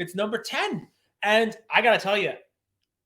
It's number 10. And I got to tell you,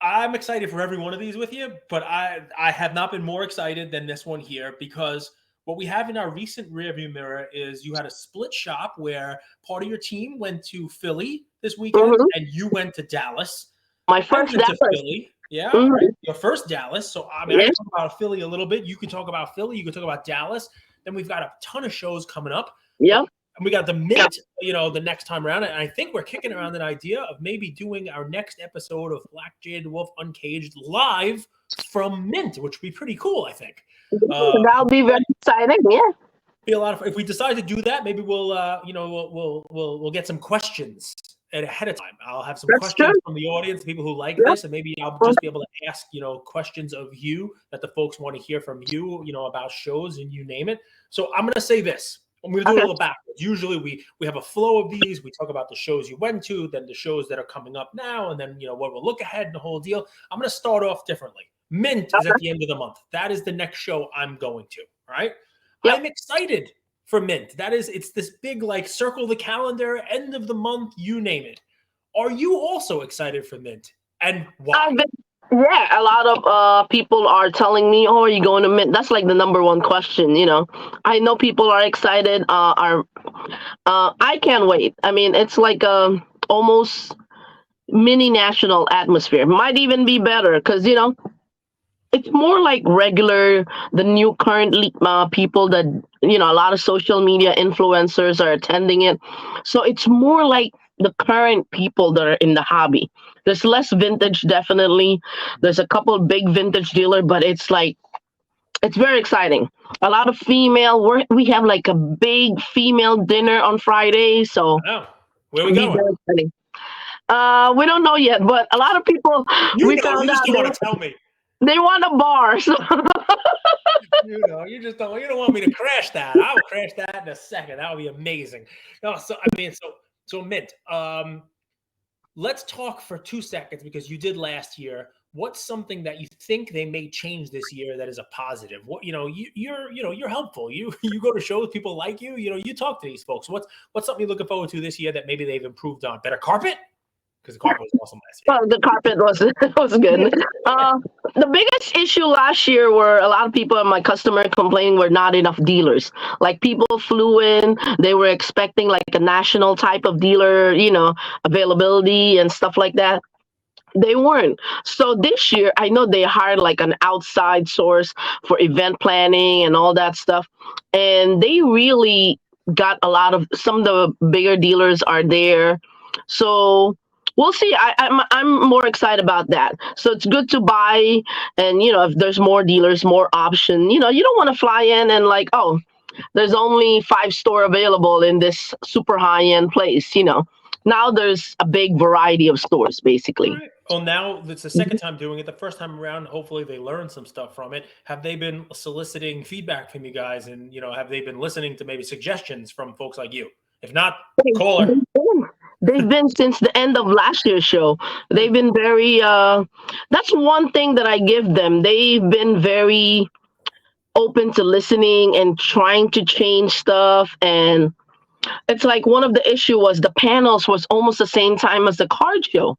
I'm excited for every one of these with you, but I have not been more excited than this one here because what we have in our recent rearview mirror is you had a split shop where part of your team went to Philly this weekend and you went to Dallas. My I first went Dallas. to Philly. Yeah, right. Your first Dallas. So I mean, I can talk about Philly a little bit. You can talk about Philly. You can talk about Dallas. Then we've got a ton of shows coming up. Yep. And we got the Mint, the next time around. And I think we're kicking around an idea of maybe doing our next episode of Black Jade Wolf Uncaged live from Mint, which would be pretty cool, I think. That'll be very exciting. Yeah. Be a lot of. If we decide to do that, maybe we'll we'll get some questions ahead of time. I'll have some questions from the audience, people who like this, and maybe I'll just be able to ask questions of you that the folks want to hear from you, about shows and you name it. So I'm going to say this. I'm going to do it a little backwards. Usually we have a flow of these. We talk about the shows you went to, then the shows that are coming up now, and then what we'll look ahead and the whole deal. I'm going to start off differently. Mint is at the end of the month. That is the next show I'm going to. All right. Yep. I'm excited for Mint. It's this big circle the calendar, end of the month, you name it. Are you also excited for Mint? And why? Yeah, a lot of people are telling me, "Oh, are you going to Mint?" That's the number one question. I know people are excited. I can't wait. I mean, it's like almost mini national atmosphere. Might even be better because it's more like regular. The new current people that a lot of social media influencers are attending it, so it's more like the current people that are in the hobby. There's less vintage, definitely. There's a couple of big vintage dealer, but it's very exciting. A lot of female. We have a big female dinner on Friday. So where we going? We don't know yet, but a lot of people. You just don't want to tell me. They want a bar. So. You just don't. You don't want me to crash that. I'll crash that in a second. That would be amazing. No, so Mint. Let's talk for 2 seconds because you did last year. What's something that you think they may change this year that is a positive? What you're helpful. You go to shows, people like you. You talk to these folks. What's something you're looking forward to this year that maybe they've improved on? Better carpet? Because the carpet was awesome last year. Well, the carpet was good. The biggest issue last year were a lot of people and my customer complaining were not enough dealers. People flew in, they were expecting a national type of dealer, availability and stuff like that. They weren't. So this year, I know they hired an outside source for event planning and all that stuff. And they really got some of the bigger dealers are there. So we'll see. I'm more excited about that. So it's good to buy, and if there's more dealers, more option. You don't want to fly in and there's only 5 store available in this super high end place. Now there's a big variety of stores, basically. Right. Well, now it's the second time doing it. The first time around, hopefully they learned some stuff from it. Have they been soliciting feedback from you guys, and have they been listening to maybe suggestions from folks like you? If not, call her. They've been since the end of last year's show. They've been very, that's one thing that I give them. They've been very open to listening and trying to change stuff. And it's one of the issue was the panels was almost the same time as the card show.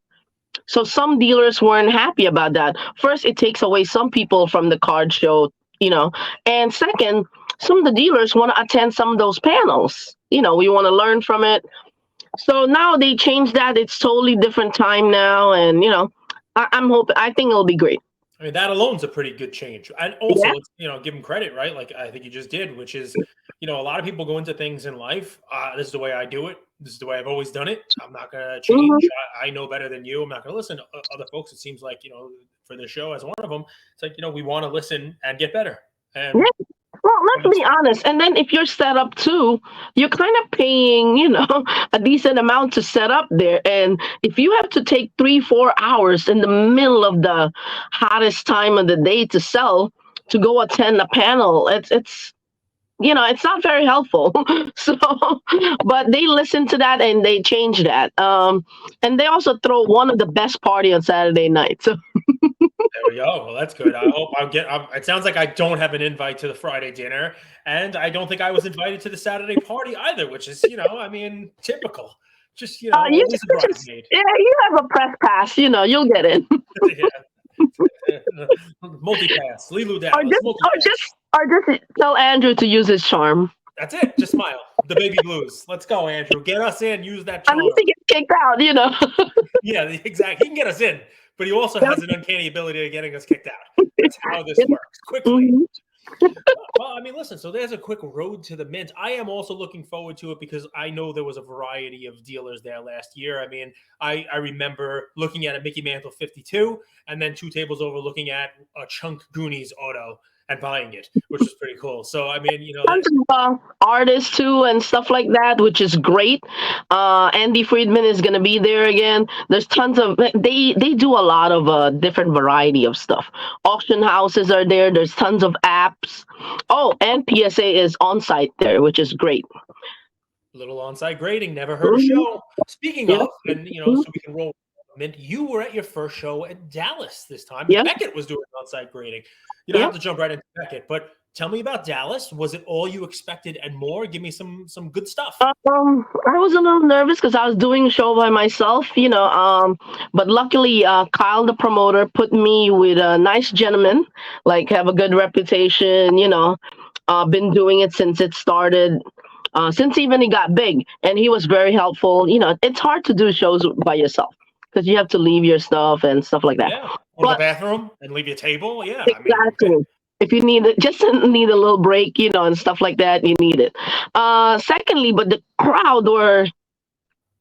So some dealers weren't happy about that. First, it takes away some people from the card show, and second, some of the dealers want to attend some of those panels. We want to learn from it. So now they changed that. It's totally different time now. And, I'm hoping, I think it'll be great. I mean, that alone's a pretty good change. And also, give them credit, right? Like I think you just did, which is, a lot of people go into things in life. This is the way I do it. This is the way I've always done it. I'm not going to change. I know better than you. I'm not going to listen to other folks. It seems like, for the show as one of them, it's like, we want to listen and get better. And well, let's be honest. And then if you're set up too, you're kind of paying, a decent amount to set up there. And if you have to take 3-4 hours in the middle of the hottest time of the day to sell, to go attend a panel, it's not very helpful. So, but they listen to that and they change that. And they also throw one of the best party on Saturday night. So. There we go. Well, that's good. I hope it sounds like I don't have an invite to the Friday dinner, and I don't think I was invited to the Saturday party either, which is, typical. Just at You least a just, bridesmaid. yeah, you have a press pass. You'll get in. Yeah. Multi-pass. Lilu Dallas. Multi-pass. Or just tell Andrew to use his charm. That's it. Just smile. The baby blues. Let's go, Andrew. Get us in. Use that charm. Unless he gets kicked out, Yeah, exactly. He can get us in, but he also has an uncanny ability of getting us kicked out. That's how this works. Quickly. Mhm. Well, I mean, listen, so there's a quick road to the mint. I am also looking forward to it because I know there was a variety of dealers there last year. I mean, I remember looking at a Mickey Mantle 52 and then 2 tables over looking at a Chunk Goonies auto and buying it, which was pretty cool. So, I mean, Tons of artists too and stuff like that, which is great. Andy Friedman is going to be there again. There's tons of they do a lot of different variety of stuff. Auction houses are there. There's tons of apps. Oh, and PSA is on site there, which is great. Little on-site grading, never heard a show. Speaking of, and so we can roll. Mint, you were at your first show at Dallas this time. Yeah. Beckett was doing on-site grading. You don't have to jump right into Beckett, but tell me about Dallas. Was it all you expected and more? Give me some good stuff. I was a little nervous because I was doing a show by myself, but luckily Kyle, the promoter, put me with a nice gentleman, like have a good reputation, been doing it since it started. Since even it got big, and he was very helpful. It's hard to do shows by yourself because you have to leave your stuff and stuff like that. Yeah, go to the bathroom and leave your table. Yeah, exactly. If you need it, just need a little break, and stuff like that, you need it. Secondly, but the crowd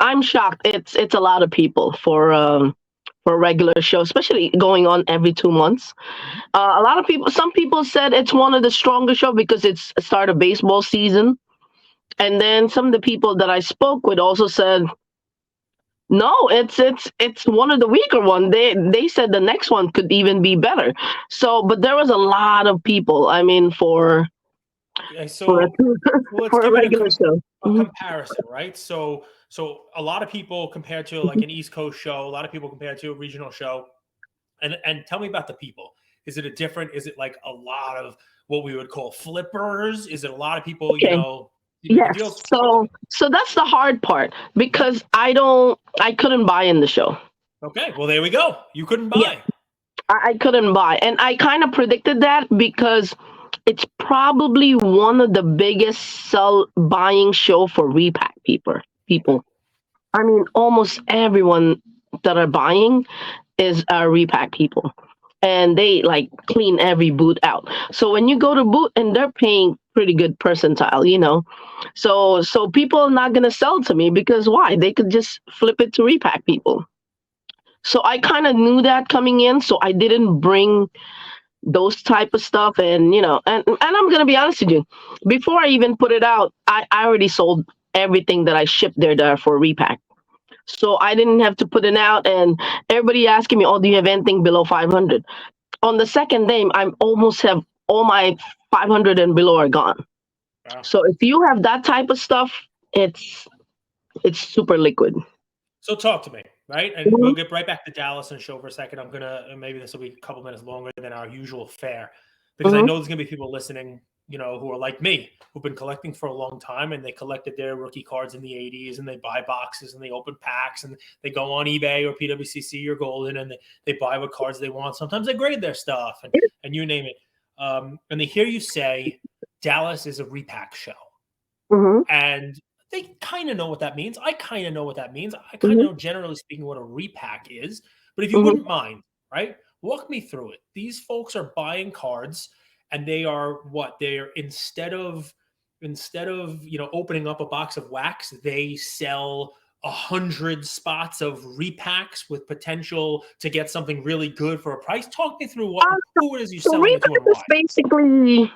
I'm shocked. It's a lot of people for a regular show, especially going on every 2 months. A lot of people, some people said it's one of the strongest show because it's a start of baseball season. And then some of the people that I spoke with also said, no, it's one of the weaker one. They said the next one could even be better. So, but there was a lot of people. I mean, for a regular show, comparison, right? So a lot of people compared to like an East Coast show, a lot of people compared to a regional show, and tell me about the people. Is it is it like a lot of what we would call flippers? Is it a lot of people, Yes. So that's the hard part because I couldn't buy in the show. Okay. Well, there we go. You couldn't buy. Yeah. I couldn't buy. And I kind of predicted that because it's probably one of the biggest buying show for repack people. I mean, almost everyone that are buying is repack people. And they like clean every boot out. So when you go to boot and they're paying pretty good percentile, so people are not going to sell to me because why? They could just flip it to repack people. So I kind of knew that coming in. So I didn't bring those type of stuff. And, and I'm going to be honest with you, before I even put it out, I already sold everything that I shipped there for repack. So I didn't have to put it out, and everybody asking me, "Oh, do you have anything below 500?" On the second day, I almost have all my 500 and below are gone. Wow. So if you have that type of stuff, it's super liquid. So talk to me, right? And we'll get right back to Dallas and show for a second. I'm gonna maybe this will be a couple minutes longer than our usual fare because I know there's gonna be people listening, who are like me, who've been collecting for a long time, and they collected their rookie cards in the 80s, and they buy boxes, and they open packs, and they go on eBay or PWCC or Golden, and they buy what cards they want. Sometimes they grade their stuff, and you name it. And they hear you say Dallas is a repack show. And they kind of know what that means. I kind of know what that means. I kind of know, generally speaking, what a repack is. But if you wouldn't mind, right, walk me through it. These folks are buying cards, and they are what? They're instead of opening up a box of wax, they sell 100 spots of repacks with potential to get something really good for a price. Talk me through who it is you sell it to and why. Basically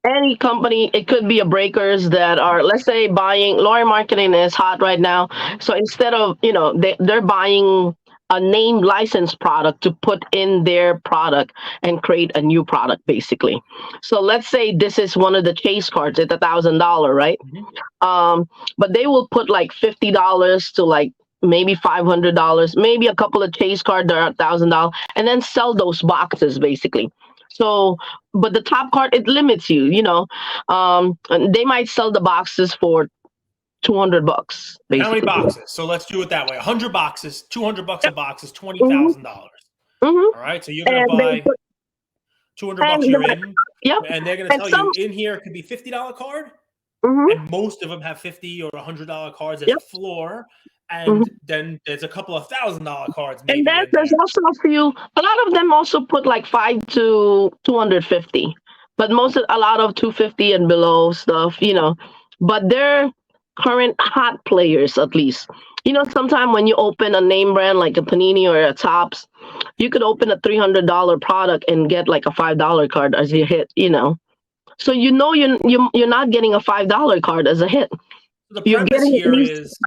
any company. It could be a breakers that are, let's say, buying. Lawyer marketing is hot right now. So instead of, they're buying a named license product to put in their product and create a new product, basically. So let's say this is one of the chase cards at $1,000, right? But they will put like $50 to like maybe $500, maybe a couple of chase cards that are $1,000, and then sell those boxes, basically. So, but the top card, it limits you, they might sell the boxes for $200, How many basically. boxes? So let's do it that way. 100 boxes, $200 a box is Mm-hmm. $20,000. Mm-hmm. All right. So you're going to And they buy put, 200 bucks, and you're the, in, yep. and they're going to And tell some, you in here it could be $50 card. mm-hmm. And most of them have $50 or $100 cards as Yep. a floor. Mm-hmm. And then there's a couple of $1,000 cards And maybe then in there's there. also a few. A lot of them also put like 5 to 250, but a lot of 250 and below stuff, But they're current hot players, at least. Sometimes when you open a name brand like a Panini or a Topps, you could open a $300 product and get like a $5 card as your hit. So you're not getting a $5 card as a hit. The You're premise getting at here least. is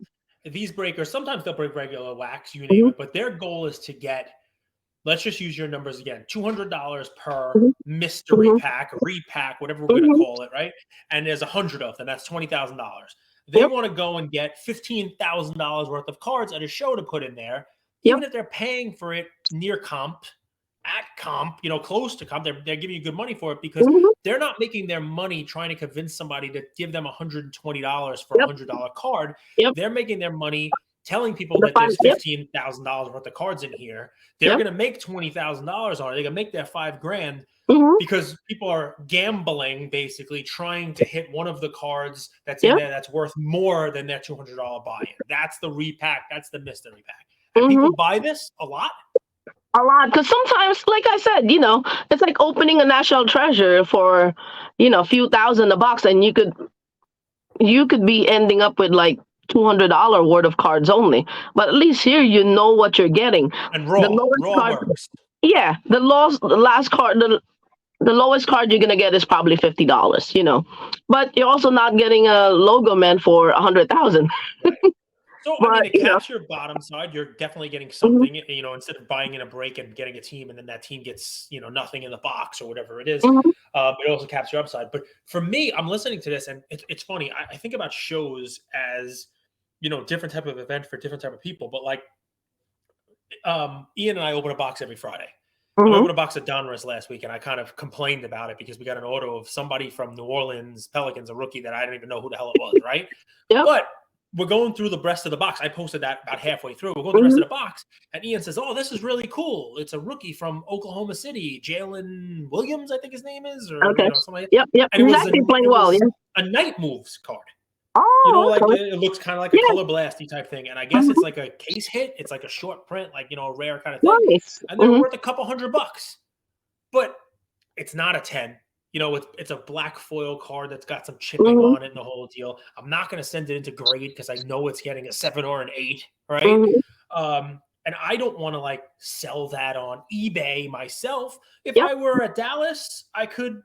these breakers, sometimes they'll break regular wax, you name Mhm. it, but their goal is to get, let's just use your numbers again, $200 per Mhm. mystery Mhm. pack, repack, whatever we're going to Mhm. call it, right? And there's 100 of them. That's $20,000. They Yep. want to go and get $15,000 worth of cards at a show to put in there, Yep. even if they're paying for it near comp, at comp, close to comp. They're giving you good money for it because Mhm. they're not making their money trying to convince somebody to give them $120 for a Yep. $100 card. Yep. They're making their money telling people The that there's yep. $15,000 worth of cards in here. They're Yep. going to make $20,000 on it. They're going to make their $5,000 Mhm. because people are gambling, basically trying to hit one of the cards that's Yep. in there that's worth more than their $200 buy-in. That's the repack. That's the mystery pack. And people Mhm. buy this a lot. A lot, because sometimes, like I said, it's like opening a national treasure for, a few thousand a box, and you could be ending up with like $200 worth of cards only. But at least here, you know what you're getting. And The raw lowest card, works. yeah, the last card, the lowest card you're gonna get is probably $50, But you're also not getting a logo man for 100,000. Right. So, I mean, But it caps your bottom side. You're definitely getting something, instead of buying in a break and getting a team and then that team gets, nothing in the box or whatever it is. Mhm. It also caps your upside. But for me, I'm listening to this and it's funny. I think about shows as, different type of event for different type of people. But like Ian and I open a box every Friday. I Mhm. opened a box of Donruss last week, and I kind of complained about it because we got an auto of somebody from New Orleans Pelicans, a rookie that I didn't even know who the hell it was, right? Yep. But we're going through the rest of the box. I posted that about halfway through. We're going through the rest of the box, and Ian says, "Oh, this is really cool. It's a rookie from Oklahoma City, Jalen Williams, I think his name is, or Okay. something like that." Yep. And it He's was actually playing well. Yeah. a night moves card. Oh, Like okay. it looks kind of like Yeah. a color blasty type thing, and I guess Mhm. it's like a case hit. It's like a short print, like a rare kind of thing, Nice. and they're Mhm. worth a couple $100. But it's not a 10. It's a black foil card that's got some chipping Mhm. on it and the whole deal. I'm not going to send it into grade because I know it's getting a 7 or an 8, right? Mhm. And I don't want to like sell that on eBay myself. If Yep. I were at Dallas, I could,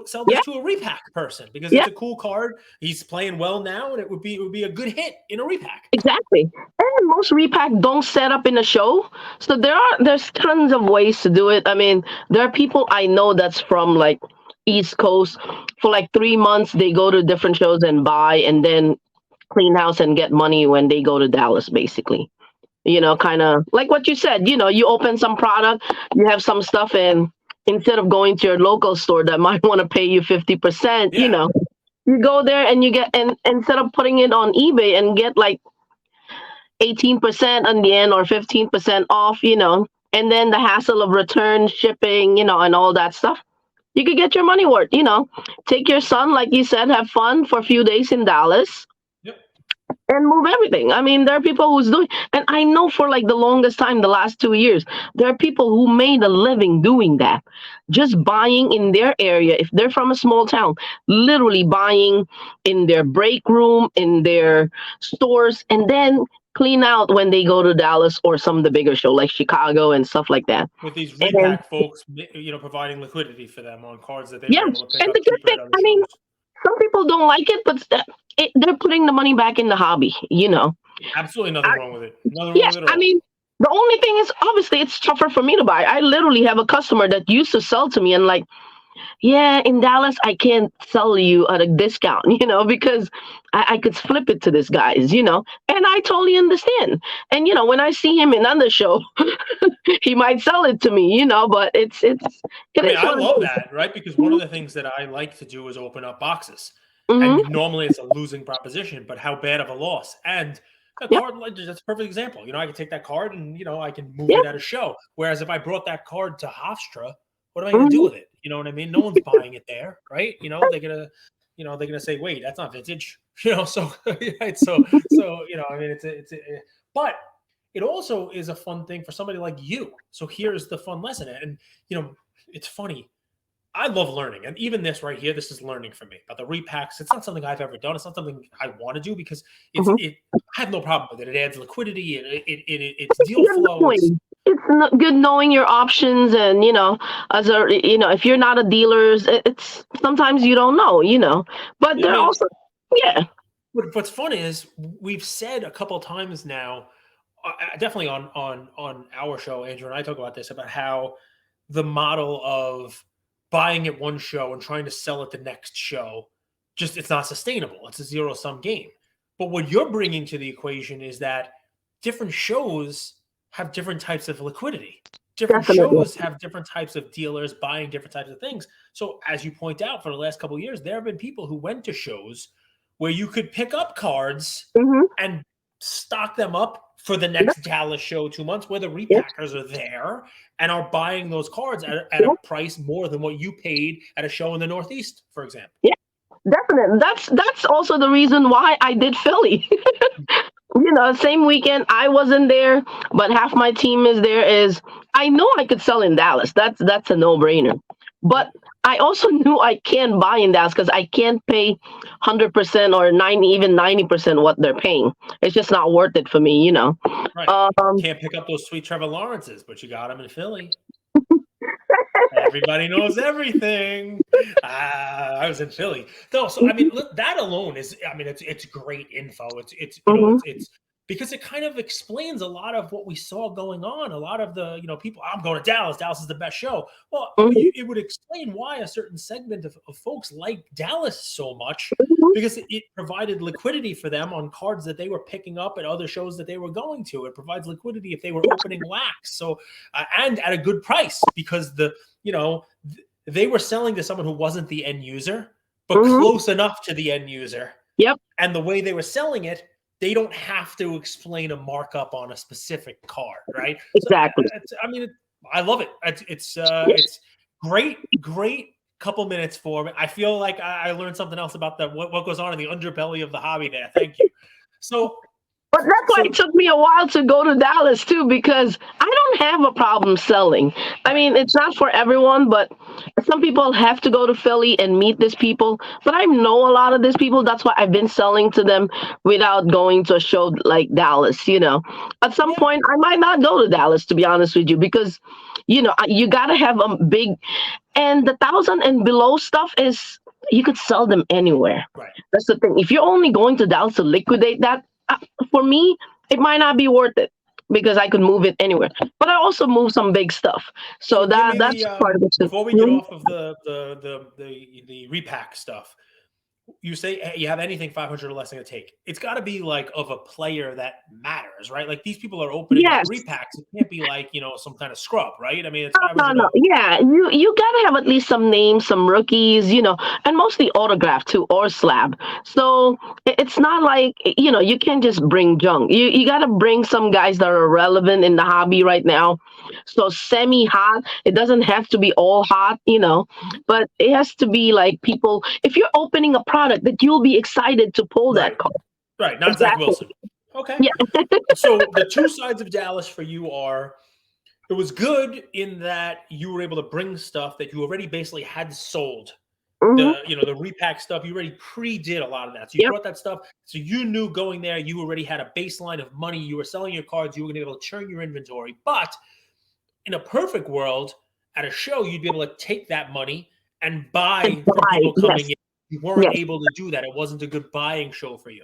sell this Yep. to a repack person because Yep. it's a cool card. He's playing well now, and it would be a good hit in a repack. Exactly. And most repack don't set up in a show. So there's tons of ways to do it. I mean, there are people I know that's from like East Coast. For like 3 months, they go to different shows and buy and then clean house and get money when they go to Dallas, basically. Kind of like what you said, you open some product, you have some stuff, and instead of going to your local store that might want to pay you 50%, Yeah. you go there and you get, and instead of putting it on eBay and get like 18% on the end or 15% off, and then the hassle of return shipping, and all that stuff, you could get your money worth. Take your son, like you said, have fun for a few days in Dallas. Yep. And move everything. I mean, there are people who's doing, and I know for like the longest time, the last 2 years, there are people who made a living doing that, just buying in their area. If they're from a small town, literally buying in their break room, in their stores, and then clean out when they go to Dallas or some of the bigger show like Chicago and stuff like that. With these And repack folks, providing liquidity for them on cards that they yeah, were able to pick and up the good cheaper thing, at other I mean, shows. some people don't like it, but they're putting the money back in the hobby. Absolutely nothing wrong with it. Nothing Yeah, wrong with it at I all. mean, the only thing is, obviously, it's tougher for me to buy. I literally have a customer that used to sell to me and like, yeah, in Dallas, I can't sell you at a discount, because I could flip it to this guy's, and I totally understand. And, when I see him in another show, he might sell it to me, but it I is love what it is. that, right? Because one of the things that I like to do is open up boxes. Mm-hmm. And normally it's a losing proposition, but how bad of a loss? And a Yep. card, like, that's a perfect example. I can take that card and, I can move Yep. it at a show. Whereas if I brought that card to Hofstra, what am I going to do Mm-hmm. with it? You know what I mean? No one's buying it there, right? They're gonna say, wait, that's not vintage. So right, so I mean, but it also is a fun thing for somebody like you. So here's the fun lesson, and it's funny. I love learning, and even this right here, this is learning for me about the repacks. It's not something I've ever done. It's not something I want to do because I have no problem with it. It adds liquidity. It's deal flow. It's not good knowing your options, and if you're not a dealer, it's sometimes you don't know. But they're also, yeah. What's fun is we've said a couple of times now, definitely on our show, Andrew and I talk about this, about how the model of buying at one show and trying to sell at the next show, it's not sustainable. It's a zero-sum game. But what you're bringing to the equation is that different shows have different types of liquidity. Different shows have different types of dealers buying different types of things. So as you point out, for the last couple of years, there have been people who went to shows where you could pick up cards and stock them up for the next Dallas show 2 months, where the repackers are there and are buying those cards at a price more than what you paid at a show in the Northeast, for example. Yeah, definitely. That's also the reason why I did Philly. Same weekend I wasn't there, but half my team is there. I know I could sell in Dallas. That's a no-brainer. But I also knew I can't buy in Dallas because I can't pay 100% or 90% what they're paying. It's just not worth it for me, Right. Can't pick up those sweet Trevor Lawrences, but you got them in Philly. Everybody knows everything. I was in Philly. No, so I mean, that alone is, it's great info. It's because it kind of explains a lot of what we saw going on. A lot of the, people, I'm going to Dallas. Dallas is the best show. Well, it would explain why a certain segment of folks like Dallas so much, because it provided liquidity for them on cards that they were picking up at other shows that they were going to. It provides liquidity if they were opening wax. So, and at a good price, because they were selling to someone who wasn't the end user, but close enough to the end user. Yep. And the way they were selling it, they don't have to explain a markup on a specific card, right? Exactly. So, I love it. It's great couple minutes for me. I feel like I learned something else about what goes on in the underbelly of the hobby there. Thank you. But that's why it took me a while to go to Dallas too, because I don't have a problem selling. I mean, it's not for everyone, but some people have to go to Philly and meet these people. But I know a lot of these people. That's why I've been selling to them without going to a show like Dallas. At some point, I might not go to Dallas, to be honest with you, because you got to have a big, and the 1,000 and below stuff is, you could sell them anywhere. Right. That's the thing. If you're only going to Dallas to liquidate that, for me, it might not be worth it because I could move it anywhere. But I also move some big stuff, so that's part of it. Before we get off of the repack stuff, you say, hey, you have anything 500 or less going to take. It's got to be like of a player that matters, right? Like, these people are opening up repacks. It can't be like, some kind of scrub, right? I mean, it's 500. No. Yeah, you got to have at least some names, some rookies, and mostly autographed too, or slab. So it's not like, you can't just bring junk. You got to bring some guys that are relevant in the hobby right now. So semi-hot, it doesn't have to be all hot, but it has to be like people, if you're opening a product, that you'll be excited to pull that card. Right, not Zach Wilson. Okay. Yeah. So the two sides of Dallas for you are, it was good in that you were able to bring stuff that you already basically had sold. The repack stuff, you already pre-did a lot of that. So you brought that stuff. So you knew going there, you already had a baseline of money. You were selling your cards. You were going to be able to churn your inventory. But in a perfect world, at a show, you'd be able to take that money and buy from people coming in. You weren't able to do that. It wasn't a good buying show for you.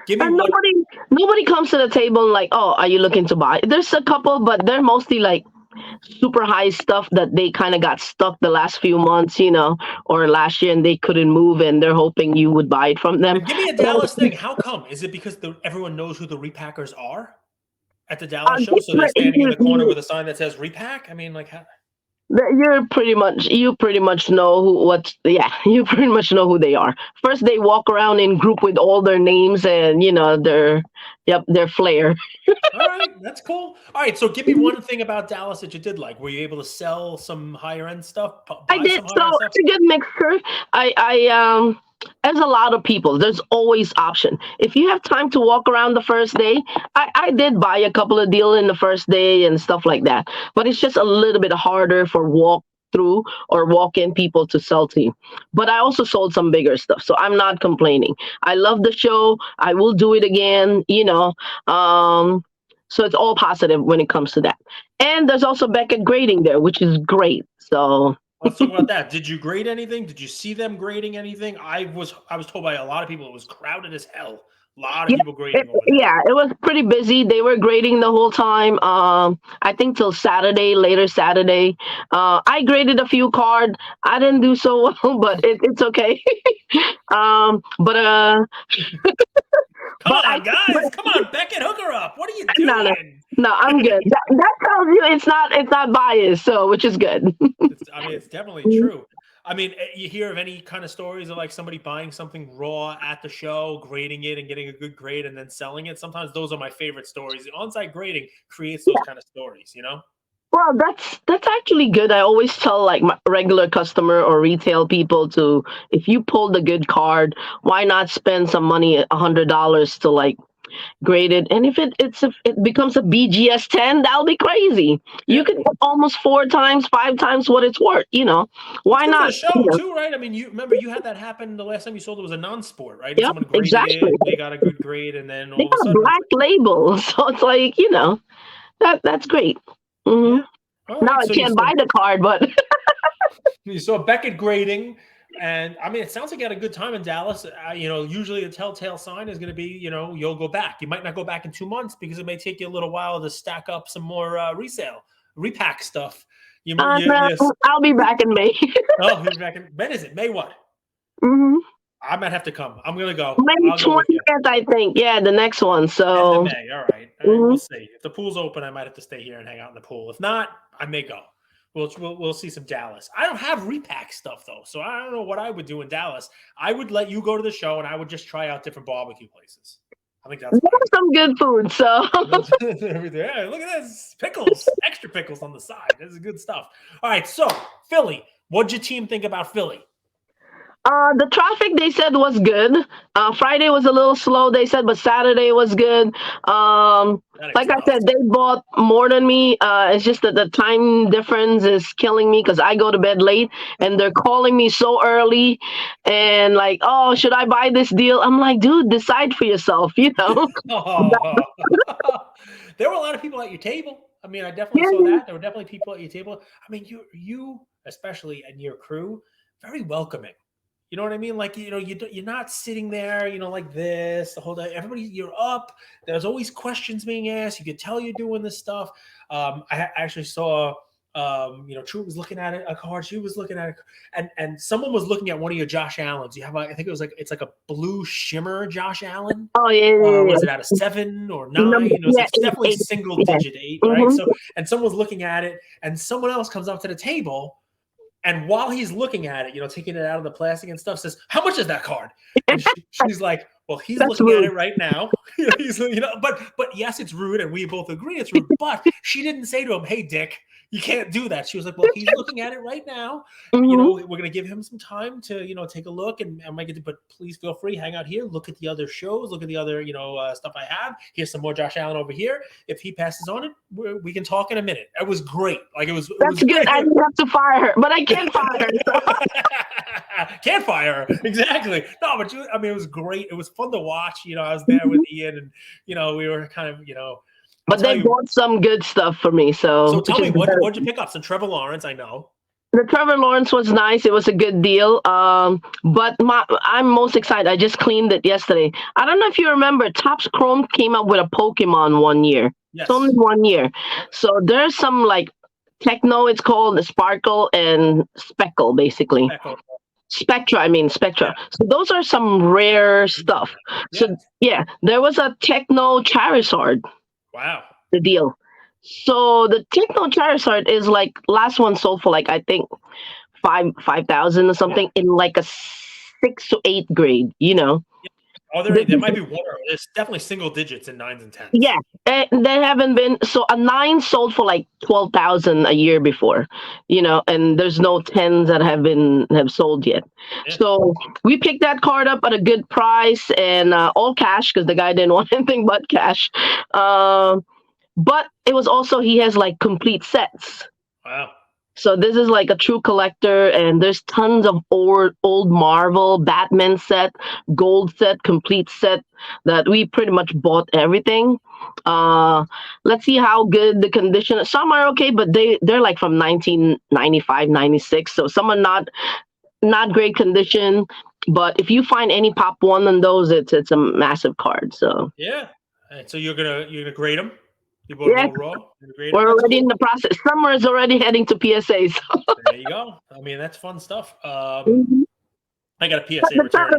Nobody comes to the table and like, oh, are you looking to buy? There's a couple, but they're mostly like super high stuff that they kind of got stuck the last few months, or last year, and they couldn't move, and they're hoping you would buy it from them. And give me a Dallas thing. How come? Is it because everyone knows who the repackers are at the Dallas show? So they're standing in the corner with a sign that says repack? I mean, like, how? You pretty much know you pretty much know who they are. First they walk around in group with all their names and their flair. All right, that's cool. All right, so give me one thing about Dallas that you did like. Were you able to sell some higher end stuff, I buy did. some So higher end stuff? it's a good mixture. I there's a lot of people. There's always option. If you have time to walk around the first day, I did buy a couple of deals in the first day and stuff like that. But it's just a little bit harder for walk through or walk in people to sell to you. But I also sold some bigger stuff. So I'm not complaining. I love the show. I will do it again. So it's all positive when it comes to that. And there's also Beckett grading there, which is great. So Let's talk about that. Did you grade anything? Did you see them grading anything? I was told by a lot of people it was crowded as hell. A lot of yeah, people grading over there. yeah, it was pretty busy. They were grading the whole time. I think till Saturday, later Saturday. I graded a few card. I didn't do so well, but it's okay. But Come I on, guys! Come on, Beckett, hook her up. What are you no, no, doing? no, I'm good. That tells you it's not biased, so which is good. It's definitely true. I mean, you hear of any kind of stories of like somebody buying something raw at the show, grading it and getting a good grade and then selling it. Sometimes those are my favorite stories. The on-site grading creates those kind of stories, you know? Well, that's actually good. I always tell like my regular customer or retail people to, if you pulled a good card, why not spend some money, $100 to like grade it? And if it becomes a BGS 10, that'll be crazy. You Yeah. could get almost 4 times, 5 times what it's worth. It's Why good for not? the show too, right? I mean, you remember you had that happen the last time you sold it was a non-sport, right? And Yep, someone graded it, exactly. they got a good grade, and then They all of a got a sudden it's black like, label, so it's like that's great. hmm yeah. All Now right. I So can't buy the card, but you saw Beckett grading, and I mean, it sounds like you had a good time in Dallas. Usually the telltale sign is going to be, you'll go back. You might not go back in 2 months because it may take you a little while to stack up some more resale, repack stuff. no, Yes. I'll be back in May. Oh, he's back in. When is it? May what? hmm I might have to come. I'm gonna go. May I'll go with you. 20th, I think. Yeah, the next one. End of So, May. All right. All right. mhm. We'll see. If the pool's open, I might have to stay here and hang out in the pool. If not, I may go. We'll see some Dallas. I don't have repack stuff though, so I don't know what I would do in Dallas. I would let you go to the show, and I would just try out different barbecue places. I think that's what I There's some good food. So, would do. Everything. Yeah, look at this pickles, extra pickles on the side. This is good stuff. All right, so Philly. What'd your team think about Philly? the traffic they said was good. Friday was a little slow, they said, but Saturday was good. That is Like I tough. said, they bought more than me. It's just that the time difference is killing me because I go to bed late and they're calling me so early and like, oh, should I buy this deal? I'm like, dude, decide for yourself, Oh, there were a lot of people at your table. I mean, I definitely saw Yeah. that. There were definitely people at your table. I mean, you especially and your crew, very welcoming. You know what I mean? Like you're not sitting there, like this the whole day. Everybody, you're up. There's always questions being asked. You could tell you're doing this stuff. Actually saw. True was looking at a card. She was looking at it, and someone was looking at one of your Josh Allens. You have, I think it was like it's like a blue shimmer Josh Allen. Oh, yeah, yeah, yeah. Was it out of 7 or 9? Number, yeah, It's definitely eight. single Yeah. digit 8, right? hmm So, and someone's looking at it, and someone else comes up to the table, and while he's looking at it, taking it out of the plastic and stuff, says, "How much is that card?" And she's like, "Well, he's That's looking at rude. it right now." But yes, it's rude, and we both agree it's rude. But she didn't say to him, "Hey, Dick, you can't do that." She was like, "Well, he's looking at it right now. hmm We're gonna give him some time to take a look, and I might get to. But please feel free, hang out here, look at the other shows, look at the other stuff I have. Here's some more Josh Allen over here. If he passes on it, we can talk in a minute." It was great. Like it was That's good. great. I didn't have to fire her, but I can't fire her. So. Can't fire her. Exactly. No, but it was great. It was fun to watch. I was there with Ian, and we were kind of I'll But tell they you. bought some good stuff for me. So So, tell which me, is what'd you pick up? Some Trevor Lawrence, I know. the Trevor Lawrence was nice. It was a good deal. But I'm most excited. I just cleaned it yesterday. I don't know if you remember, Topps Chrome came up with a Pokemon one year. It's only Yes. 1 year. So there's some like Techno, it's called the Sparkle and Speckle, basically. Echo. Spectra. Yeah. So those are some rare stuff. Yeah. So yeah, there was a Techno Charizard, Wow. the deal. So the Techno Charizard is like last one sold for like I think 5,000 or something in like a 6 to 8 grade. Oh, there might be one, or there's definitely single digits in nines and tens. Yeah, there haven't been so a nine sold for like 12,000 a year before, and there's no tens that have sold yet. Yeah. So we picked that card up at a good price and all cash because the guy didn't want anything but cash. But it was also he has like complete sets. Wow. So this is like a true collector, and there's tons of old Marvel, Batman set, gold set, complete set that we pretty much bought everything. Let's see how good the condition. Some are okay, but they're like from 1995, 96. So some are not great condition. But if you find any pop one on those, it's a massive card. So yeah, and so you're gonna grade them. Yeah, we're already in the process. Summer is already heading to PSAs. There you go. I mean, that's fun stuff. Mhm. I got a PSA return.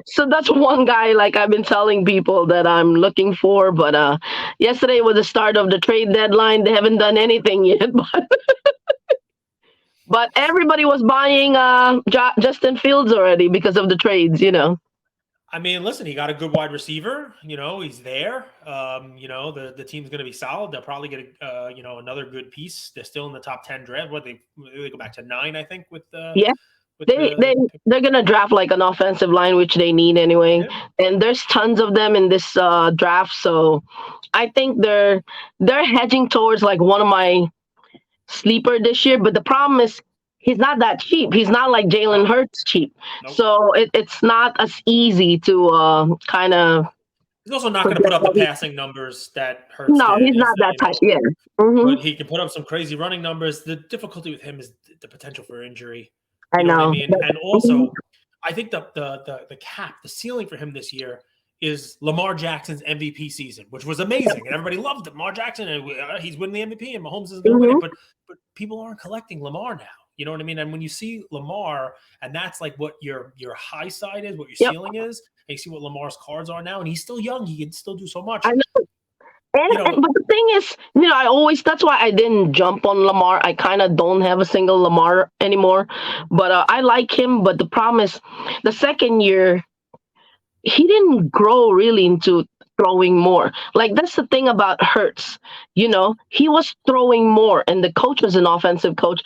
So that's one guy like I've been telling people that I'm looking for. But yesterday was the start of the trade deadline. They haven't done anything yet, but everybody was buying Justin Fields already because of the trades. I mean, listen, he got a good wide receiver. He's there. The team's going to be solid. They'll probably get another good piece. They're still in the top 10 draft. What they go back to 9, I think. They're gonna draft like an offensive line, which they need anyway. Yeah. And there's tons of them in this draft, so I think they're hedging towards like one of my sleeper this year. But the problem is he's not that cheap. He's not like Jalen Hurts cheap. Nope. So it's not as easy to kind of. He's also not going to put up the passing numbers that Hurts. No, he's not that type. Yeah, but he can put up some crazy running numbers. The difficulty with him is the potential for injury. I know. What I mean? And also, I think the cap, the ceiling for him this year is Lamar Jackson's MVP season, which was amazing, and everybody loved Lamar Jackson, and he's winning the MVP, and Mahomes is going to win it. But people aren't collecting Lamar now. You know what I mean? And when you see Lamar, and that's like what your high side is, what your ceiling is, and you see what Lamar's cards are now, and he's still young, he can still do so much. I know. But the thing is, that's why I didn't jump on Lamar. I kind of don't have a single Lamar anymore, but I like him. But the problem is, the second year, he didn't grow really into throwing more. Like, that's the thing about Hurts. He was throwing more, and the coach was an offensive coach.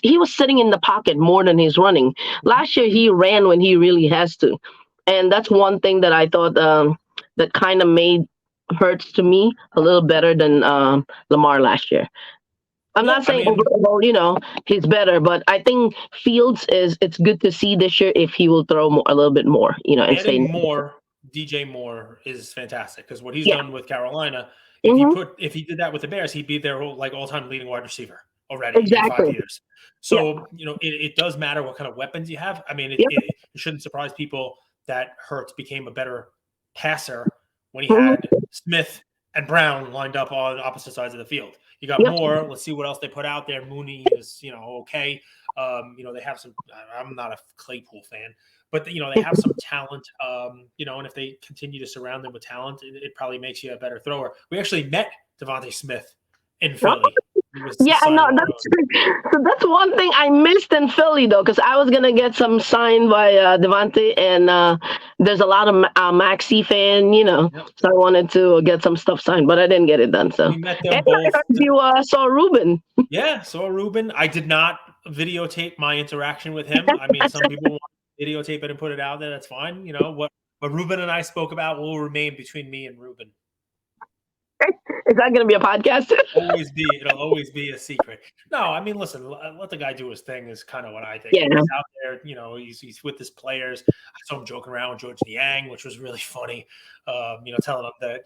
He was sitting in the pocket more than he's running. Last year, he ran when he really has to. And that's one thing that I thought that kind of made Hurts to me a little better than Lamar last year. I'm not saying overall, he's better, but I think Fields it's good to see this year if he will throw a little bit more, and stay more. DJ Moore is fantastic because what he's done with Carolina, if he did that with the Bears, he'd be their all-time leading wide receiver already in 5 years. So it does matter what kind of weapons you have. I mean, it shouldn't surprise people that Hurts became a better passer when he had Smith and Brown lined up on opposite sides of the field. You got Moore. Let's see what else they put out there. Mooney is, okay. They have some. I'm not a Claypool fan, but they have some talent. And if they continue to surround them with talent, it probably makes you a better thrower. We actually met Devontae Smith in Philly. Yeah, I know. That's one thing I missed in Philly, though, because I was going to get some signed by Devontae, and there's a lot of Maxey fan, so I wanted to get some stuff signed, but I didn't get it done. So we met them both. You saw Ruben. Yeah, saw Ruben. I did not videotape my interaction with him. I mean, some people want to videotape it and put it out there. That's fine. What Ruben and I spoke about will remain between me and Ruben. Is that going to be a podcast? It'll always be a secret. No, I mean, listen, let the guy do his thing is kind of what I think. Yeah. He's out there, he's with his players. I saw him joking around with George Niang, which was really funny. Telling him that,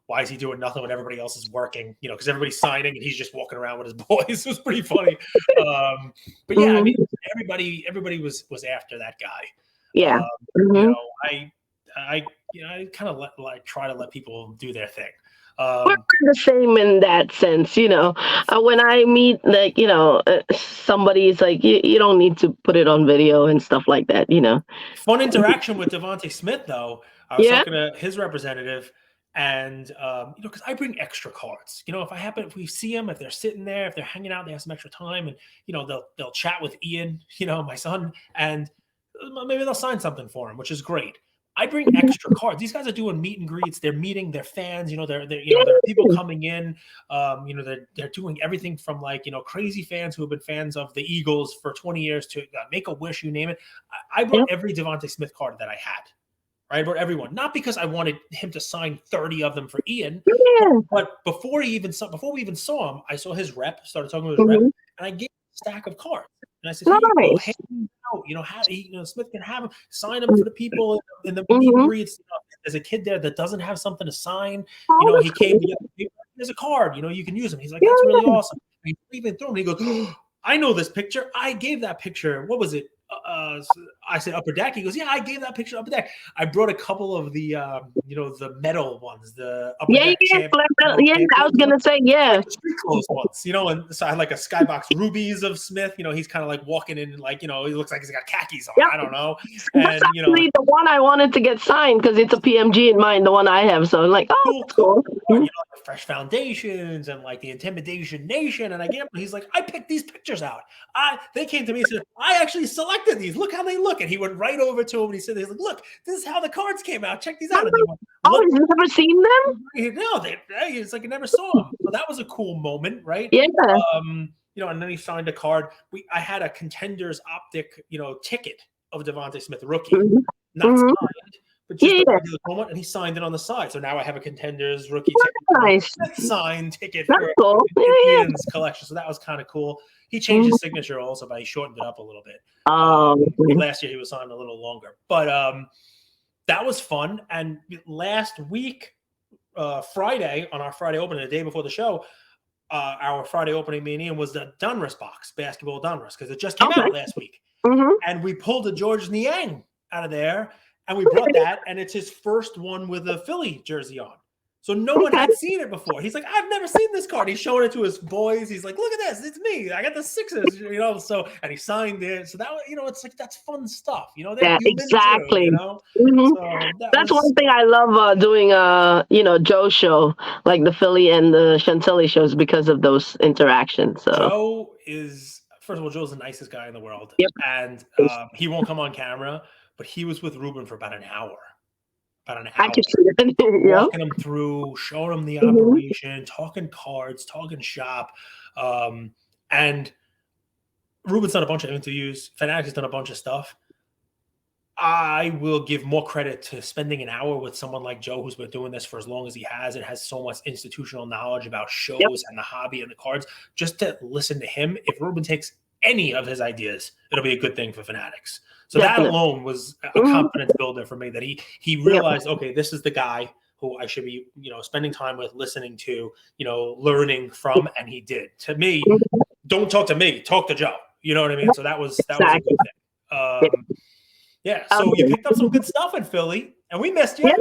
why is he doing nothing when everybody else is working? Because everybody's signing and he's just walking around with his boys. It was pretty funny. But yeah, I mean, everybody was after that guy. Yeah. I kind of try to let people do their thing. We're the same in that sense, when I meet somebody's like, you don't need to put it on video and stuff like that, Fun interaction with Devontae Smith, though. I was talking to his representative, And because I bring extra cards. If we see them, if they're sitting there, if they're hanging out, they have some extra time, and they'll chat with Ian, my son, and maybe they'll sign something for him, which is great. I bring extra cards. These guys are doing meet and greets. They're meeting their fans. There are people coming in. They're doing everything from crazy fans who have been fans of the Eagles for 20 years to Make-A-Wish, you name it. I bought every Devontae Smith card that I had. Right, I brought everyone, not because I wanted him to sign 30 of them for Ian, but before we even saw him, I saw his rep, started talking to his rep, and I gave him a stack of cards. And I said, Nice. Smith can have them, sign them for the people in the meet and greets. There's a kid there that doesn't have something to sign. He came, there's a card, you can use him. He's like, that's really awesome. He even threw him, and he goes, I know this picture. I gave that picture. What was it? I said Upper Deck. He goes, yeah, I gave that picture Upper Deck. I brought a couple of the the metal ones, the Upper Deck I was gonna say, the street clothes ones, and so I had like a Skybox Rubies of Smith. He's kind of like walking in, he looks like he's got khakis on. I don't know. That's actually the one I wanted to get signed because it's a PMG in mine, the one I have. So I'm like, cool. The Fresh Foundations and the Intimidation Nation, and I gave him. He's like, I picked these pictures out. They came to me and said, I actually selected these. Look how they look. And he went right over to him and he said, he's like, look, this is how the cards came out. Check these out. You've never seen them? No, it's like I never saw them. So that was a cool moment, right? Yeah. And then he signed a card. I had a Contenders Optic, ticket of Devontae Smith rookie, not signed, but just a regular moment, and he signed it on the side. So now I have a Contenders rookie ticket, signed ticket for Ian's collection. So that was kind of cool. He changed his signature also, but he shortened it up a little bit. Last year he was signed a little longer, but that was fun. And last week, Friday, on our Friday opening, the day before the show, our Friday opening, me and Ian, was the Donruss box, basketball Donruss, because it just came out last week. And we pulled a George Niang out of there, and we brought that, and it's his first one with a Philly jersey on. So no one had seen it before. He's like, I've never seen this card. He's showing it to his boys. He's like, look at this. It's me. I got the Sixers, so, and he signed it. So that, it's like, that's fun stuff. Yeah, exactly. So that's one thing I love doing, Joe's show, like the Philly and the Chantilly shows, because of those interactions. So Joe is, first of all, Joe's the nicest guy in the world. Yep. And he won't come on camera, but he was with Ruben for about an hour. I can see it. Walking them through, showing them the operation, talking cards, talking shop. And Ruben's done a bunch of interviews. Fanatics has done a bunch of stuff. I will give more credit to spending an hour with someone like Joe, who's been doing this for as long as he has and has so much institutional knowledge about shows and the hobby and the cards, just to listen to him. If Ruben takes any of his ideas, it'll be a good thing for Fanatics. So that alone was a confidence builder for me, that he realized, okay, this is the guy who I should be, spending time with, listening to, learning from, and he did. To me, don't talk to me, talk to Joe. You know what I mean? So that was a good thing. So you picked up some good stuff in Philly, and we missed you. Yeah,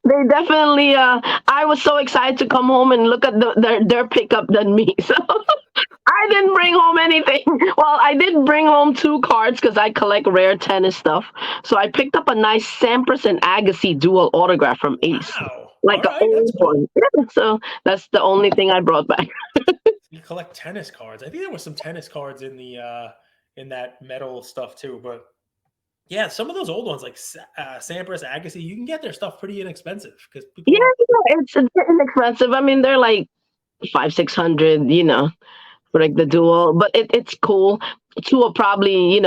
they definitely. I was so excited to come home and look at their pickup than me. So I didn't bring home anything. Well, I did bring home 2 cards because I collect rare tennis stuff. So I picked up a nice Sampras and Agassi dual autograph from Ace, like an old one. Yeah, so that's the only thing I brought back. You collect tennis cards. I think there were some tennis cards in the in that metal stuff too, but. Yeah, some of those old ones like Sampras, Agassi, you can get their stuff pretty inexpensive because it's inexpensive. I mean, they're like $500-600, for like the dual, but it's cool. 2 are probably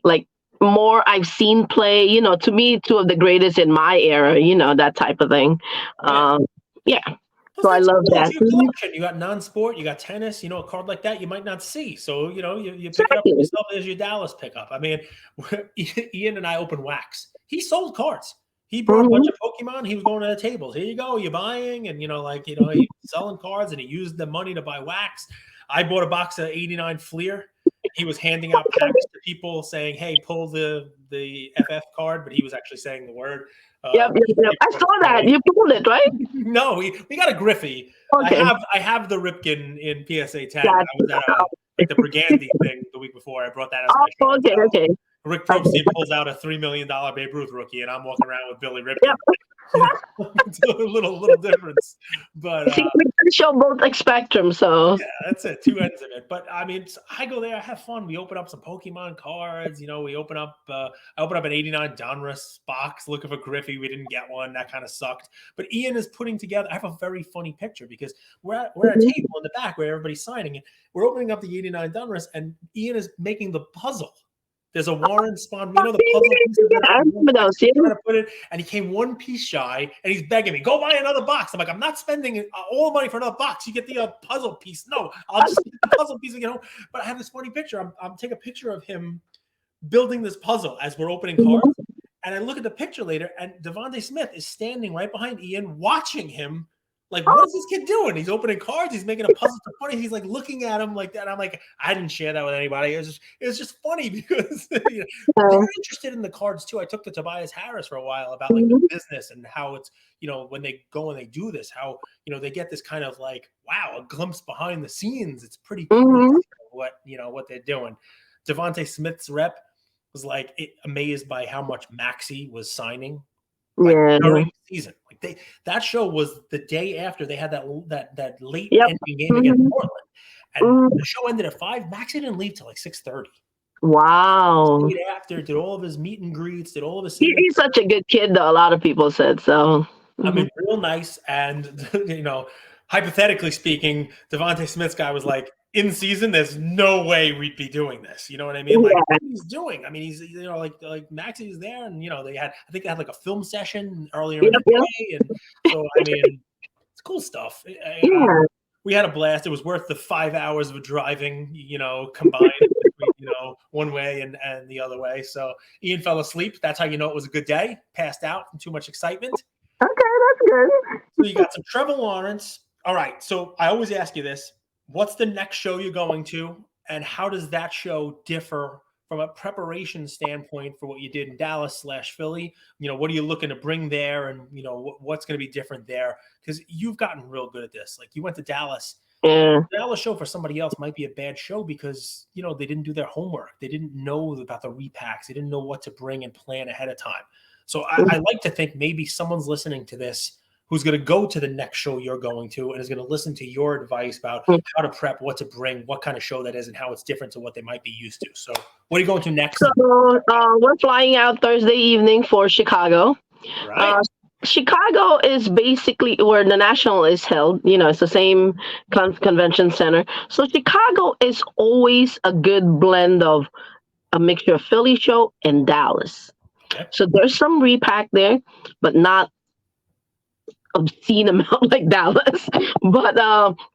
like more I've seen play. To me, 2 of the greatest in my era. That type of thing. So I love that. You got non-sport, you got tennis, a card like that you might not see. So, you pick it up for yourself as your Dallas pickup. I mean, Ian and I opened Wax. He sold cards. He brought a bunch of Pokemon. He was going to the tables. Here you go. You're buying. And, he's selling cards, and he used the money to buy Wax. I bought a box of 89 Fleer. He was handing out packs to people saying, hey, pull the FF card, but he was actually saying the word. Yep. I saw that. You pulled it, right? No, we got a Griffey. Okay. I have the Ripken in PSA 10. I was at the Brigandy thing the week before. I brought that as my show. Okay. Rick Probst pulls out a $3 million Babe Ruth rookie, and I'm walking around with Billy Ripken. Yep. It's a little difference, but See, we can show both spectrum, so yeah, that's it. Two ends of it. But I mean, I go there, I have fun. We open up some Pokemon cards. We open up. I open up an '89 Donruss box looking for Griffey. We didn't get one. That kind of sucked. But Ian is putting together. I have a very funny picture because we're at a table in the back where everybody's signing, and we're opening up the '89 Donruss, and Ian is making the puzzle. There's a Warren Spahn, the puzzle. I remember those. Yeah. To put it, and he came one piece shy, and he's begging me, "Go buy another box." I'm like, "I'm not spending all the money for another box. You get the puzzle piece." No, I'll just get the puzzle piece and get home. But I have this funny picture. I'm taking a picture of him building this puzzle as we're opening cards, and I look at the picture later, and Devontae Smith is standing right behind Ian, watching him. Like, what is this kid doing? He's opening cards. He's making a puzzle for funny. He's like looking at him like that. I'm like, I didn't share that with anybody. It was just funny because they're interested in the cards too. I took to Tobias Harris for a while about like the business and how it's, when they go and they do this, how, they get this kind of like, wow, a glimpse behind the scenes. It's pretty cool what they're doing. Devontae Smith's rep was like amazed by how much Maxey was signing. During the season, that show was the day after they had that late ending game against Portland, and the show ended at 5. Maxey didn't leave till like 6:30. Wow! After did all of his meet and greets, did all of his. He's such a good kid, though. A lot of people said so. I mean, real nice, and hypothetically speaking, Devontae Smith's guy was like, in season, there's no way we'd be doing this. You know what I mean? Like, what he's doing. I mean, he's like Maxey's there, and I think they had like a film session earlier in the day, and so I mean, it's cool stuff. We had a blast. It was worth the 5 hours of driving, combined between, one way and the other way. So Ian fell asleep. That's how you know it was a good day. Passed out from too much excitement. Okay, that's good. So you got some Trevor Lawrence. All right. So I always ask you this. What's the next show you're going to, and how does that show differ from a preparation standpoint for what you did in Dallas/Philly? What are you looking to bring there, and what's going to be different there? Because you've gotten real good at this. Like, you went to Dallas. The Dallas show for somebody else might be a bad show because they didn't do their homework. They didn't know about the repacks. They didn't know what to bring and plan ahead of time. So I like to think maybe someone's listening to this who's going to go to the next show you're going to and is going to listen to your advice about how to prep, what to bring, what kind of show that is, and how it's different to what they might be used to. So what are you going to next? So we're flying out Thursday evening for Chicago. Right. Chicago is basically where the National is held. It's the same convention center. So Chicago is always a good blend of a mixture of Philly show and Dallas. Okay. So there's some repack there, but not obscene amount like Dallas, but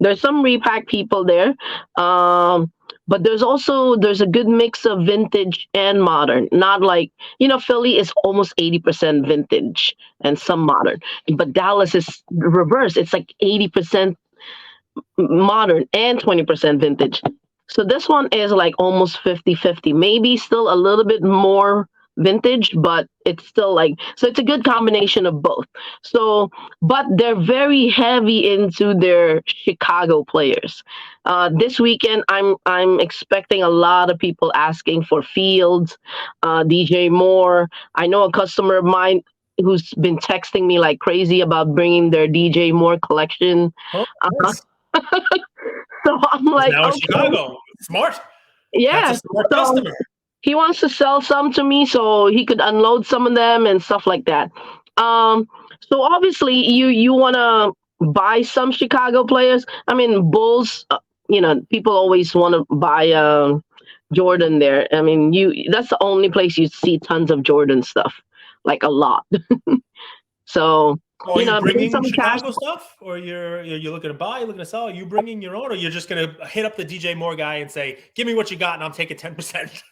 there's some repack people there, but there's a good mix of vintage and modern. Not like Philly is almost 80% vintage and some modern, but Dallas is reverse. It's like 80% modern and 20% vintage. So this one is like almost 50-50, maybe still a little bit more vintage, but it's still so it's a good combination of both. So, but they're very heavy into their Chicago players. This weekend, I'm expecting a lot of people asking for Fields, DJ Moore. I know a customer of mine who's been texting me like crazy about bringing their DJ Moore collection. Nice. So I'm like, now in Chicago, smart. Yeah, that's a smart customer. He wants to sell some to me so he could unload some of them and stuff like that. So obviously you want to buy some Chicago players. I mean, Bulls, people always want to buy Jordan there. I mean, that's the only place you see tons of Jordan stuff, like a lot. So are you bringing some Chicago stuff, or you're looking to buy, you're looking to sell? Are you bringing your own, or you're just going to hit up the DJ Moore guy and say, "Give me what you got, and I'm taking 10%"?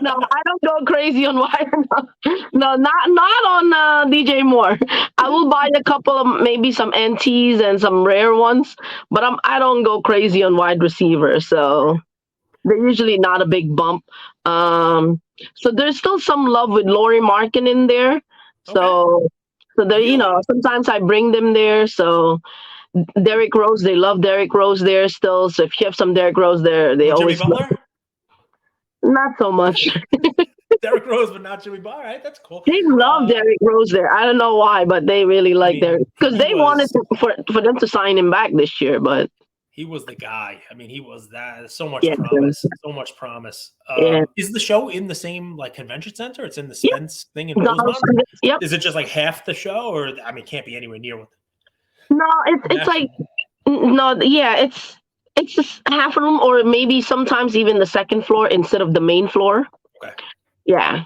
No, I don't go crazy on wire. No, not on DJ Moore. I will buy a couple of maybe some NTs and some rare ones, but I don't go crazy on wide receivers. So they're usually not a big bump. So there's still some love with Lauri Markkanen in there. So. So there, sometimes I bring them there. So Derrick Rose, they love Derrick Rose there still. So if you have some Derrick Rose there, they always Jimmy Butler? Not so much. Derrick Rose, but not Jimmy Butler. All right, that's cool. They love Derrick Rose there. I don't know why, but they really like Derrick because they wanted for them to sign him back this year, but he was the guy. I mean, he was that. So much Yeah. promise. So much promise. Yeah. Is the show in the same like convention center? It's in the Yep. Spence thing in Rosemont. Yep. Is it just like half the show, or I mean, it can't be anywhere near what? No, it's like no, yeah, it's just half a room, or maybe sometimes even the second floor instead of the main floor. Okay. Yeah.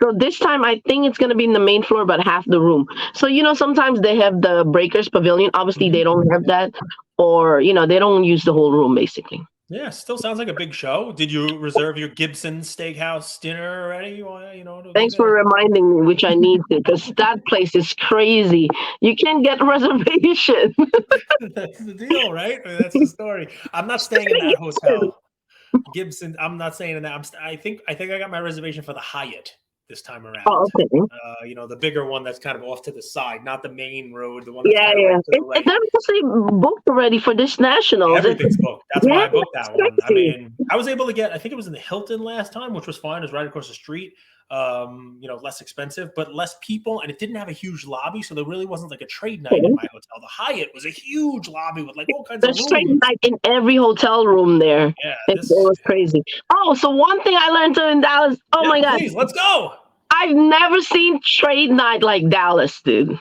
So this time I think it's gonna be in the main floor, but half the room. So sometimes they have the Breakers Pavilion. Obviously, they don't have that, or they don't use the whole room basically. Yeah, still sounds like a big show. Did you reserve your Gibson Steakhouse dinner already? Thanks for reminding me, which I need to, because that place is crazy. You can't get reservation. That's the deal, right? I mean, that's the story. I'm not staying in that hotel. Gibson, I'm not staying in that. I think I got my reservation for the Hyatt this time around. Oh, okay. The bigger one that's kind of off to the side, not the main road. The one. Yeah. It's actually booked already for this national. Everything's booked. That's why I booked that one. I mean, I was able to get. I think it was in the Hilton last time, which was fine. It was right across the street. Less expensive, but less people, and it didn't have a huge lobby, so there really wasn't like a trade night in my hotel. The Hyatt was a huge lobby with like all kinds of rooms. There's trade night in every hotel room there. Yeah, it was crazy. Oh, so one thing I learned too in Dallas. Oh my God, please, let's go. I've never seen trade night like Dallas, dude.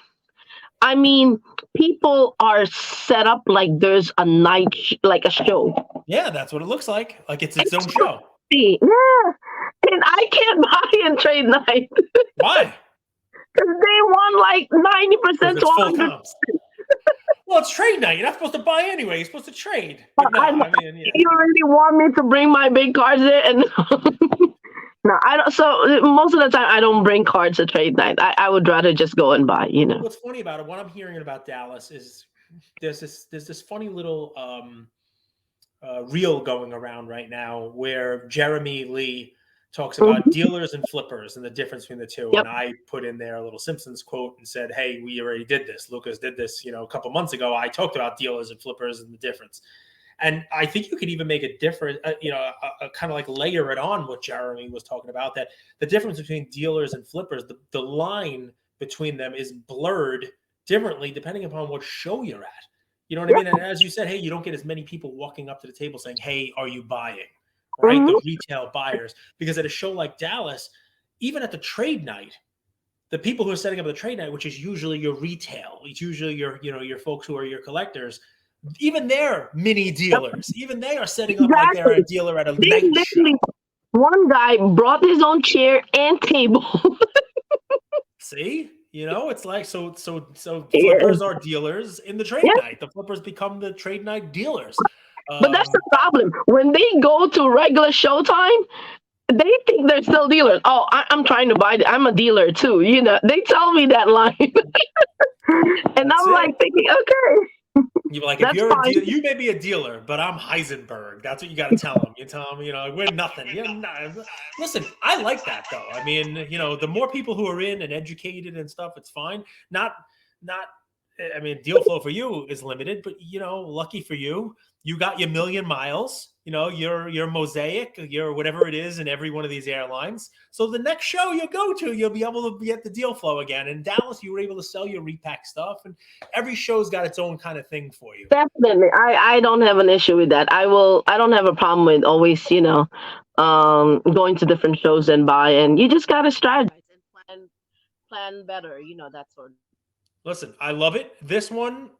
I mean, people are set up like there's a night, like a show. Yeah, that's what it looks like. Like it's its own show. Yeah, and I can't buy in trade night. Why? Because they won like 90% to 100%. Well, it's trade night. You're not supposed to buy anyway. You're supposed to trade. But no, You really want me to bring my big cards there? And no, I don't. So most of the time, I don't bring cards to trade night. I would rather just go and buy. What's funny about it? What I'm hearing about Dallas is there's this funny little reel going around right now where Jeremy Lee talks about dealers and flippers and the difference between the two. Yep. And I put in there a little Simpsons quote and said, "Hey, we already did this. Lucas did this, a couple months ago. I talked about dealers and flippers and the difference." And I think you could even make a difference, a kind of like layer it on what Jeremy was talking about, that the difference between dealers and flippers, the line between them is blurred differently depending upon what show you're at. You know what I mean? And as you said, hey, you don't get as many people walking up to the table saying, "Hey, are you buying?" Right? Mm-hmm. The retail buyers. Because at a show like Dallas, even at the trade night, the people who are setting up the trade night, which is usually your retail, it's usually your folks who are your collectors, even they're mini dealers. Even they are setting up like they're a dealer at a night show. One guy brought his own chair and table. See? It's like so flippers are dealers in the trade night. The flippers become the trade night dealers. But that's the problem. When they go to regular showtime, they think they're still dealers. Oh, I'm trying to buy I'm a dealer too. They tell me that line. And I'm like thinking, okay. You're like, if you're a dealer, you may be a dealer, but I'm Heisenberg. That's what you got to tell them. You tell them, we're nothing. Listen, I like that though. I mean, the more people who are in and educated and stuff, it's fine. Deal flow for you is limited, but lucky for you, you got your million miles. Your Mosaic, your whatever it is in every one of these airlines. So the next show you go to, you'll be able to get the deal flow again. In Dallas, you were able to sell your repack stuff, and every show's got its own kind of thing for you. Definitely, I don't have an issue with that. I don't have a problem with always, going to different shows and buy, and you just gotta strategize and plan better, that sort of. Listen, I love it. This one,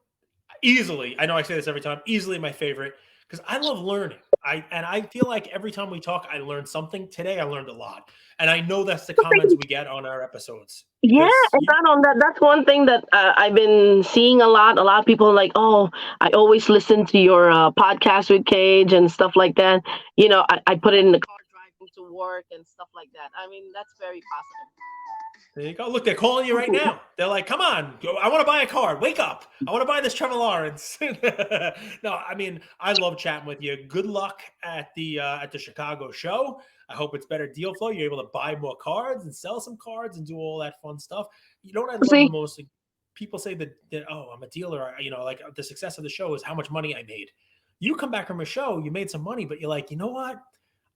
easily, I know I say this every time, easily my favorite, because I love learning. I feel like every time we talk, I learn something. Today, I learned a lot. And I know that's the comments we get on our episodes. Yeah, and not on that. That's one thing that I've been seeing a lot. A lot of people are like, "Oh, I always listen to your podcast with Cage and stuff like that." I put it in the car driving to work and stuff like that. I mean, that's very positive. There you go. Look, they're calling you right now. They're like, "Come on, I want to buy a card. Wake up. I want to buy this Trevor Lawrence." No, I mean, I love chatting with you. Good luck at the Chicago show. I hope it's better deal flow. You're able to buy more cards and sell some cards and do all that fun stuff. You know what I love the most? Like, people say that, oh, I'm a dealer. Like the success of the show is how much money I made. You come back from a show, you made some money, but you're like, you know what?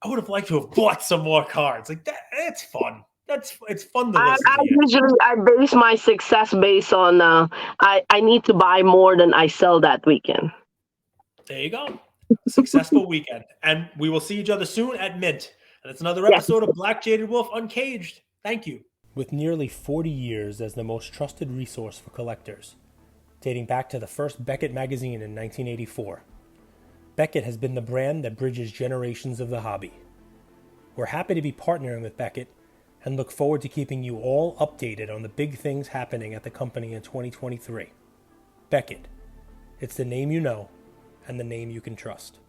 I would have liked to have bought some more cards. Like that, it's fun. It's fun to I, listen I to you. usually I base my success based on I need to buy more than I sell that weekend. There you go. Successful weekend. And we will see each other soon at Mint. And it's another Yes. episode of Black Jaded Wolf Uncaged. Thank you. With nearly 40 years as the most trusted resource for collectors, dating back to the first Beckett magazine in 1984, Beckett has been the brand that bridges generations of the hobby. We're happy to be partnering with Beckett and look forward to keeping you all updated on the big things happening at the company in 2023. Beckett. It's the name you know and the name you can trust.